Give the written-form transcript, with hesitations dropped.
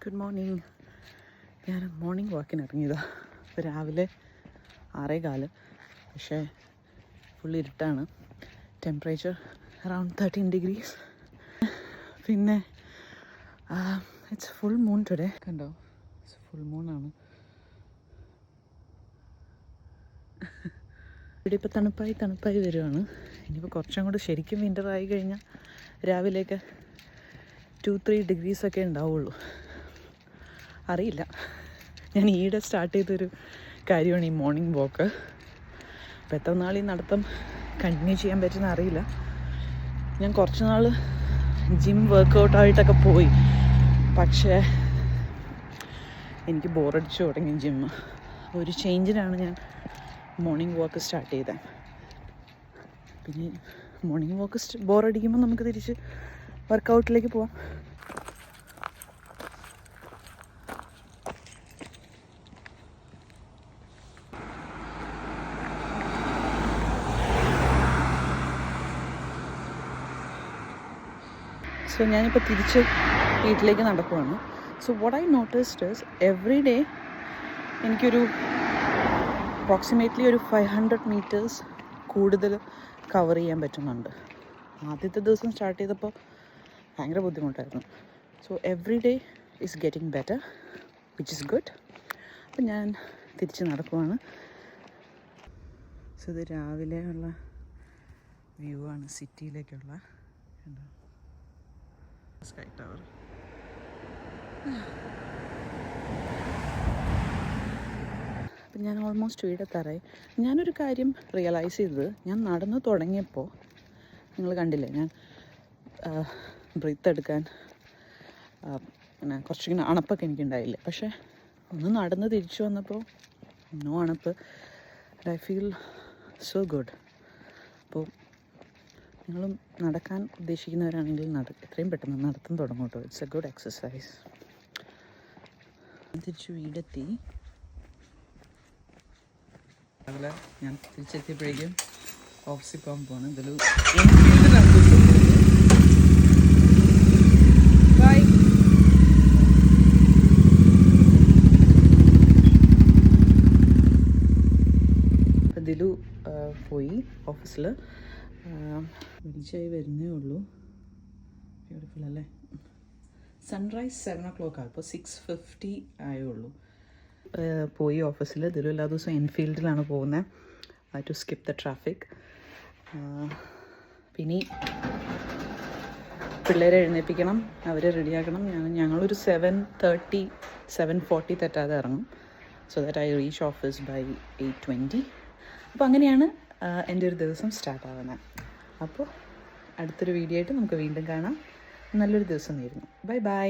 Good morning. ഞാൻ morning വാക്കിന് ഇറങ്ങിയതാണ്. ഇപ്പോൾ രാവിലെ 6:15, പക്ഷേ ഫുൾ ഇരുട്ടാണ്. Temperature around 13 degrees. പിന്നെ ഇറ്റ്സ് ഫുൾ മൂൺ ടുഡേ. കണ്ടോ, ഇറ്റ്സ് ഫുൾ മൂണാണ്. ഇവിടെ ഇപ്പോൾ തണുപ്പായി വരുവാണ്. ഇനിയിപ്പോൾ കുറച്ചും കൂടെ ശരിക്കും വിൻ്റർ ആയി കഴിഞ്ഞാൽ രാവിലെയൊക്കെ 2-3 degrees ഒക്കെ ഉണ്ടാവുള്ളൂ. അറിയില്ല. ഞാൻ ഈയിടെ സ്റ്റാർട്ട് ചെയ്തൊരു കാര്യമാണ് ഈ മോർണിംഗ് വാക്ക്. അപ്പോൾ എത്ര നാൾ ഈ നടത്തം കണ്ടിന്യൂ ചെയ്യാൻ പറ്റുമെന്ന് അറിയില്ല. ഞാൻ കുറച്ച് നാൾ ജിം വർക്കൗട്ടായിട്ടൊക്കെ പോയി, പക്ഷേ എനിക്ക് ബോറടിച്ചു തുടങ്ങി ജിമ്മ്. ഒരു ചേഞ്ചിനാണ് ഞാൻ മോർണിംഗ് വാക്ക് സ്റ്റാർട്ട് ചെയ്തത്. പിന്നെ മോർണിംഗ് വാക്ക് ബോറടിക്കുമ്പോൾ നമുക്ക് തിരിച്ച് വർക്കൗട്ടിലേക്ക് പോവാം. സോ ഞാനിപ്പോൾ തിരിച്ച് വീട്ടിലേക്ക് നടക്കുവാണ്. So what I noticed is every day എനിക്കൊരു അപ്രോക്സിമേറ്റ്ലി ഒരു 500 meters കൂടുതൽ കവർ ചെയ്യാൻ പറ്റുന്നുണ്ട്. ആദ്യത്തെ ദിവസം സ്റ്റാർട്ട് ചെയ്തപ്പോൾ ഭയങ്കര ബുദ്ധിമുട്ടായിരുന്നു. So every day is getting better, which is good. അപ്പം ഞാൻ തിരിച്ച് നടക്കുവാണ്. സോ ഇത് രാവിലെ ഉള്ള വ്യൂ ആണ്, സിറ്റിയിലേക്കുള്ള. കണ്ടോ, സ്കൈ ടവർ. അപ്പം ഞാൻ ഓൾമോസ്റ്റ് വീടെത്താറായി. ഞാനൊരു കാര്യം റിയലൈസ് ചെയ്തത്, ഞാൻ നടന്നു തുടങ്ങിയപ്പോൾ നിങ്ങൾ കണ്ടില്ലേ, ഞാൻ ബ്രീത്ത് എടുക്കാൻ പിന്നെ കുറച്ചിങ്ങനെ അണപ്പൊക്കെ എനിക്കുണ്ടായില്ലേ. പക്ഷേ ഒന്ന് നടന്ന് തിരിച്ചു വന്നപ്പോൾ നോ അണപ്പ്. I feel so good. അപ്പോൾ നിങ്ങളും നടക്കാൻ ഉദ്ദേശിക്കുന്നവരാണെങ്കിൽ എത്രയും പെട്ടെന്ന് നടത്താൻ തുടങ്ങും കേട്ടോ. It's a good exercise. തിരിച്ചു വീടെത്തി. അതുപോലെ ഞാൻ തിരിച്ചെത്തിയപ്പോഴേക്കും ഓഫീസിൽ പോകാൻ പോകണം. ഇതിൽ ദിലു പോയി ഓഫീസിൽ. വിളിച്ചായി വരുന്നേ ഉള്ളൂ. ബ്യൂട്ടിഫുൾ അല്ലേ? സൺറൈസ് 7 o'clock ആണ്. ഇപ്പോൾ 6:50 ആയേ ഉള്ളൂ. പോയി ഓഫീസിൽ. ദിലു എല്ലാ ദിവസവും എൻഫീൽഡിലാണ് പോകുന്നത് ടു സ്കിപ്പ് ദ ട്രാഫിക്. പിന്നെ പിള്ളേരെ എഴുന്നേൽപ്പിക്കണം, അവരെ റെഡിയാക്കണം. ഞങ്ങളൊരു 7:40 തെറ്റാതെ ഇറങ്ങും. So that I reach office by 8:20. അപ്പോൾ അങ്ങനെയാണ് എൻ്റെ ഒരു ദിവസം സ്റ്റാർട്ടാവുന്നത്. അപ്പോൾ അടുത്തൊരു വീഡിയോ ആയിട്ട് നമുക്ക് വീണ്ടും കാണാം. നല്ലൊരു ദിവസം നേരുന്നു. Bye bye.